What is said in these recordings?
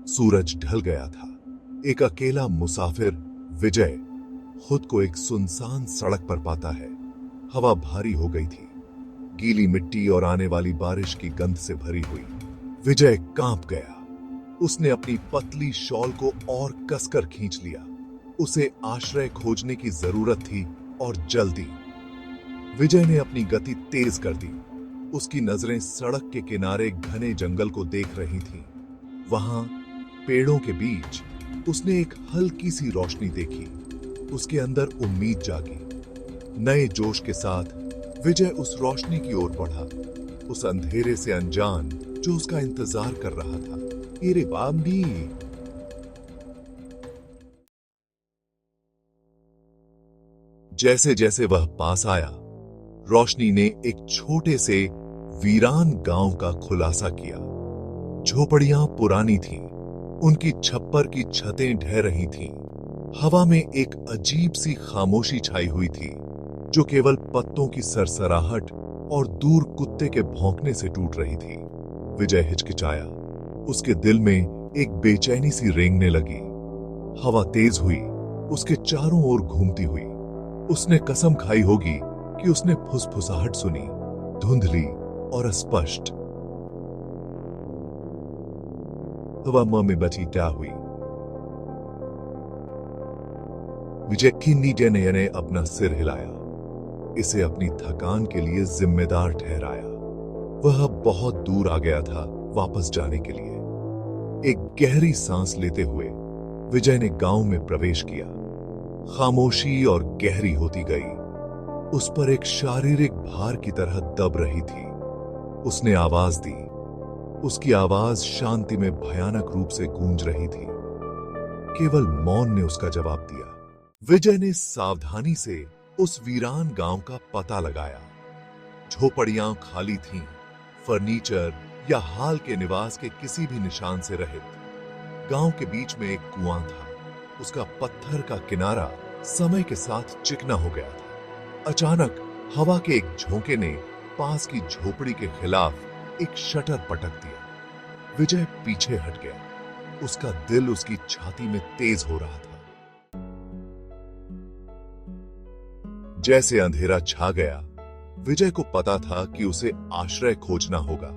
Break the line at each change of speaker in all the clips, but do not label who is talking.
सूरज ढल गया था। एक अकेला मुसाफिर विजय खुद को एक सुनसान सड़क पर पाता है। हवा भारी हो गई थी, गीली मिट्टी और आने वाली बारिश की गंध से भरी हुई। विजय कांप गया। उसने अपनी पतली शॉल को और कसकर खींच लिया। उसे आश्रय खोजने की जरूरत थी और जल्दी। विजय ने अपनी गति तेज कर दी। उसकी नजरें सड़क के किनारे घने जंगल को देख रही थीं। वहां पेड़ों के बीच उसने एक हल्की सी रोशनी देखी। उसके अंदर उम्मीद जागी। नए जोश के साथ विजय उस रोशनी की ओर बढ़ा, उस अंधेरे से अनजान जो उसका इंतजार कर रहा था। तेरे बाम्बी। जैसे जैसे वह पास आया, रोशनी ने एक छोटे से वीरान गांव का खुलासा किया। झोपड़ियां पुरानी थीं, उनकी छप्पर की छतें ढह रही थीं। हवा में एक अजीब सी खामोशी छाई हुई थी, जो केवल पत्तों की सरसराहट और दूर कुत्ते के भौंकने से टूट रही थी। विजय हिचकिचाया। उसके दिल में एक बेचैनी सी रेंगने लगी। हवा तेज हुई, उसके चारों ओर घूमती हुई। उसने कसम खाई होगी कि उसने फुसफुसाहट सुनी, धुंधली और अस्पष्ट। हवा में बची क्या हुई। विजय की नीचे ने अपना सिर हिलाया। इसे अपनी थकान के लिए जिम्मेदार ठहराया। वह बहुत दूर आ गया था वापस जाने के लिए। एक गहरी सांस लेते हुए विजय ने गांव में प्रवेश किया। खामोशी और गहरी होती गई। उस पर एक शारीरिक भार की तरह दब रही थी। उसने आवाज दी। उसकी आवाज शांति में भयानक रूप से गूंज रही थी। केवल मौन ने उसका जवाब दिया। विजय ने सावधानी से उस वीरान गांव का पता लगाया। झोपड़ियां खाली थीं, फर्नीचर या हाल के निवास के किसी भी निशान से रहित। गांव के बीच में एक कुआं था। उसका पत्थर का किनारा समय के साथ चिकना हो गया था। अचानक हवा के एक झोंके ने पास की झोपड़ी के खिलाफ एक शटर पटक दिया। विजय पीछे हट गया। उसका दिल उसकी छाती में तेज हो रहा था। जैसे अंधेरा छा गया, विजय को पता था कि उसे आश्रय खोजना होगा।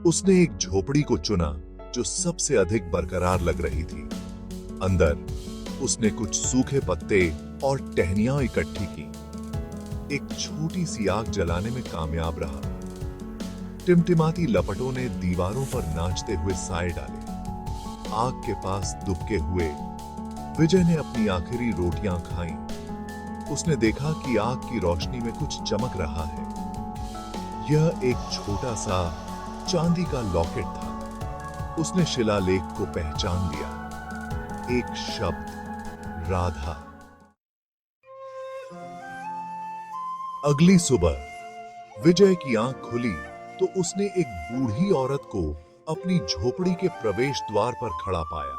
उसने एक झोपड़ी को चुना जो सबसे अधिक बरकरार लग रही थी। अंदर उसने कुछ सूखे पत्ते और टहनियां इकट्ठी की। एक छोटी सी आग जलाने में कामयाब रहा। टिमटिमाती लपटों ने दीवारों पर नाचते हुए साए डाले। आग के पास दुबके हुए विजय ने अपनी आखिरी रोटियां खाईं। उसने देखा कि आग की रोशनी में कुछ चमक रहा है। यह एक छोटा सा चांदी का लॉकेट था। उसने शिलालेख को पहचान लिया। एक शब्द, राधा। अगली सुबह विजय की आंख खुली तो उसने एक बूढ़ी औरत को अपनी झोपड़ी के प्रवेश द्वार पर खड़ा पाया।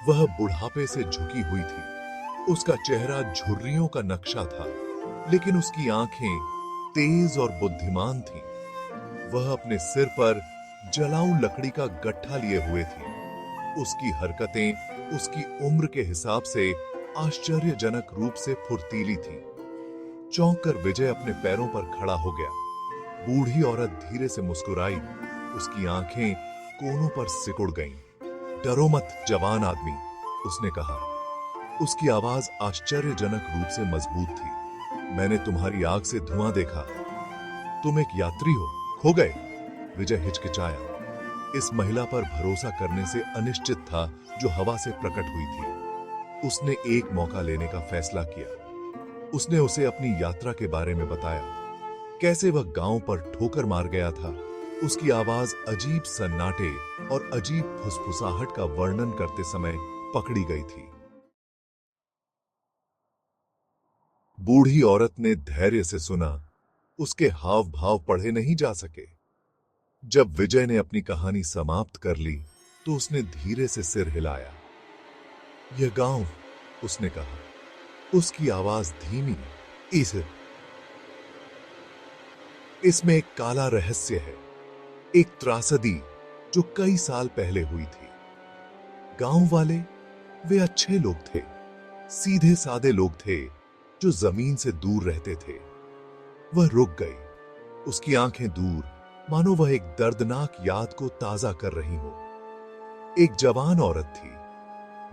वह बुढ़ापे से झुकी हुई थी। उसका चेहरा झुर्रियों का नक्शा था, लेकिन उसकी आंखें तेज और बुद्धिमान थीं। वह अपने सिर पर जलाऊ लकड़ी का गट्ठा लिए हुए थी। उसकी हरकतें उसकी उम्र के हिसाब से आश्चर्यजनक रूप से फुर्तीली थीं। चौंक कर विजय अपने पैरों पर खड़ा हो गया। बूढ़ी औरत धीरे से मुस्कुराई। उसकी आंखें कोनों पर सिकुड़ गईं। डरो मत जवान आदमी, उसने कहा। उसकी आवाज आश्चर्यजनक रूप से मजबूत थी। मैंने तुम्हारी आग से धुआं देखा। तुम एक यात्री हो, खो गए? विजय हिचकिचाया। इस महिला पर भरोसा करने से अनिश्चित था जो हवा से प्रकट हुई थी। उसने एक मौका लेने का फैसला किया। उसने उसे अपनी यात्रा के बारे में बताया, कैसे वह गांव पर ठोकर मार गया था। उसकी आवाज अजीब सन्नाटे और अजीब फुसफुसाहट का वर्णन करते समय पकड़ी गई थी। बूढ़ी औरत ने धैर्य से सुना। उसके हाव भाव पढ़े नहीं जा सके। जब विजय ने अपनी कहानी समाप्त कर ली तो उसने धीरे से सिर हिलाया। यह गांव, उसने कहा। उसकी आवाज धीमी। इसमें एक काला रहस्य है, एक त्रासदी जो कई साल पहले हुई थी। गांव वाले वे अच्छे लोग थे, सीधे सादे लोग थे जो जमीन से दूर रहते थे। वह रुक गई, उसकी आंखें दूर, मानो वह एक दर्दनाक याद को ताजा कर रही हो। एक जवान औरत थी,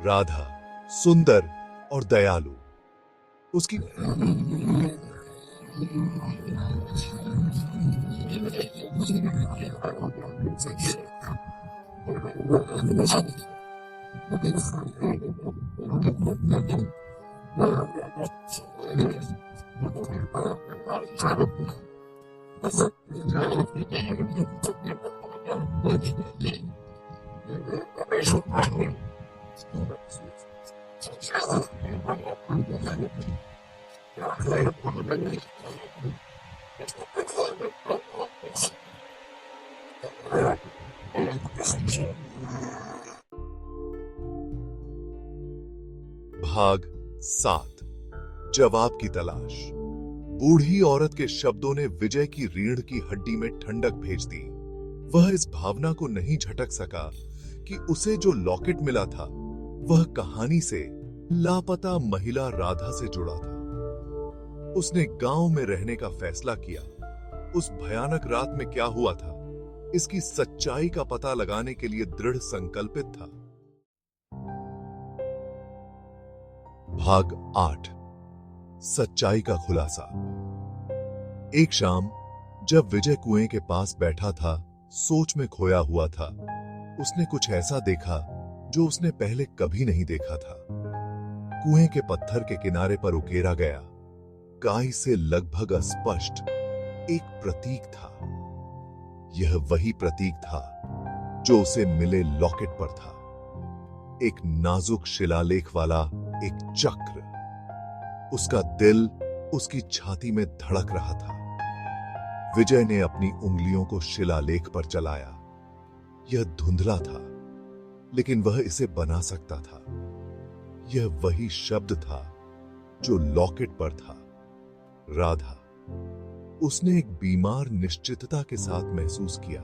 राधा, सुंदर और दयालु। उसकी भाग 7, जवाब की तलाश। बूढ़ी औरत के शब्दों ने विजय की रीढ़ की हड्डी में ठंडक भेज दी। वह इस भावना को नहीं झटक सका कि उसे जो लॉकेट मिला था वह कहानी से लापता महिला राधा से जुड़ा था। उसने गांव में रहने का फैसला किया। उस भयानक रात में क्या हुआ था, इसकी सच्चाई का पता लगाने के लिए दृढ़ संकल्पित था। भाग 8, सच्चाई का खुलासा। एक शाम जब विजय कुएं के पास बैठा था, सोच में खोया हुआ था, उसने कुछ ऐसा देखा जो उसने पहले कभी नहीं देखा था। कुएं के पत्थर के किनारे पर उकेरा गया, काई से लगभग अस्पष्ट एक प्रतीक था। यह वही प्रतीक था जो उसे मिले लॉकेट पर था। एक नाजुक शिलालेख वाला एक चक्र। उसका दिल उसकी छाती में धड़क रहा था। विजय ने अपनी उंगलियों को शिलालेख पर चलाया। यह धुंधला था, लेकिन वह इसे बना सकता था। यह वही शब्द था जो लॉकेट पर था, राधा। उसने एक बीमार निश्चितता के साथ महसूस किया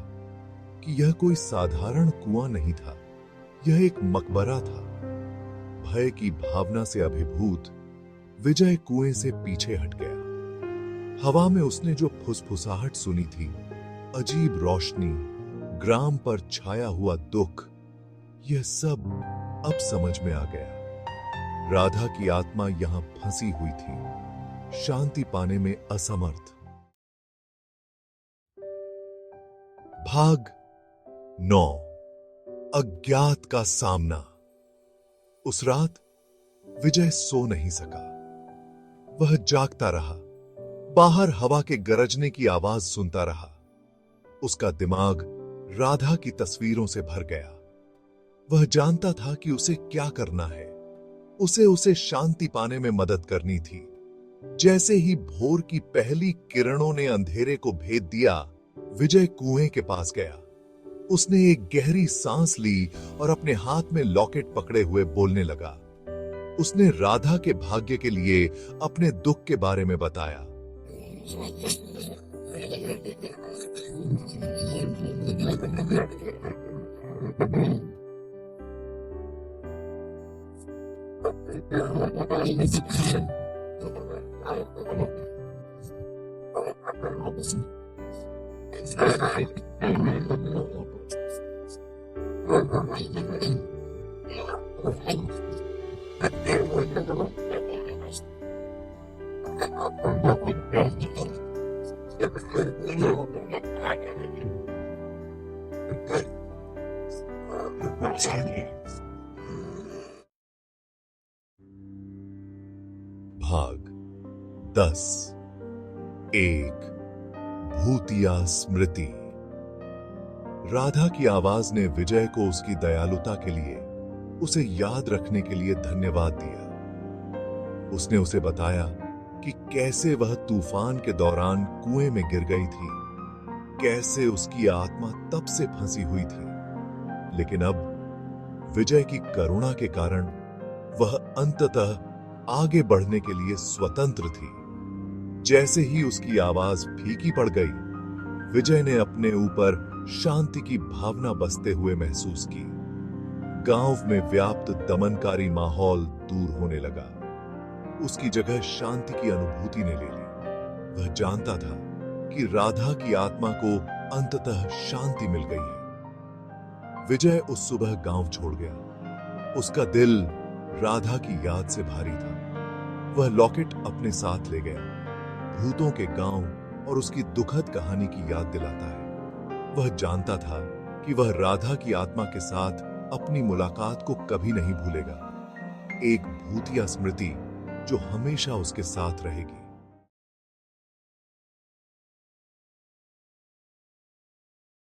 कि यह कोई साधारण कुआं नहीं था, यह एक मकबरा था। भय की भावना से अभिभूत विजय कुएं से पीछे हट गया। हवा में उसने जो फुसफुसाहट सुनी थी, अजीब रोशनी, ग्राम पर छाया हुआ दुख, यह सब अब समझ में आ गया। राधा की आत्मा यहां फंसी हुई थी, शांति पाने में असमर्थ। भाग 9, अज्ञात का सामना। उस रात विजय सो नहीं सका। वह जागता रहा, बाहर हवा के गरजने की आवाज सुनता रहा। उसका दिमाग राधा की तस्वीरों से भर गया। वह जानता था कि उसे क्या करना है। उसे शांति पाने में मदद करनी थी। जैसे ही भोर की पहली किरणों ने अंधेरे को भेद दिया, विजय कुएं के पास गया। उसने एक गहरी सांस ली और अपने हाथ में लॉकेट पकड़े हुए बोलने लगा। उसने राधा के भाग्य के लिए अपने दुख के बारे में बताया। भाग 10, एक भूतिया स्मृति। राधा की आवाज ने विजय को उसकी दयालुता के लिए, उसे याद रखने के लिए धन्यवाद दिया। उसने उसे बताया कि कैसे वह तूफान के दौरान कुएं में गिर गई थी, कैसे उसकी आत्मा तब से फंसी हुई थी, लेकिन अब विजय की करुणा के कारण वह अंततः आगे बढ़ने के लिए स्वतंत्र थी। जैसे ही उसकी आवाज फीकी पड़ गई, विजय ने अपने ऊपर शांति की भावना बसते हुए महसूस की। गांव में व्याप्त दमनकारी माहौल दूर होने लगा। उसकी जगह शांति की अनुभूति ने ले ली। वह जानता था कि राधा की आत्मा को अंततः शांति मिल गई है। विजय उस सुबह गांव छोड़ गया। उसका दिल राधा की याद से भारी था। वह लॉकेट अपने साथ ले गया। भूतों के गांव और उसकी दुखद कहानी की याद दिलाता है। वह जानता था कि वह राधा की आत्मा के साथ अपनी मुलाकात को कभी नहीं भूलेगा। एक भूतिया स्मृति जो हमेशा उसके साथ रहेगी।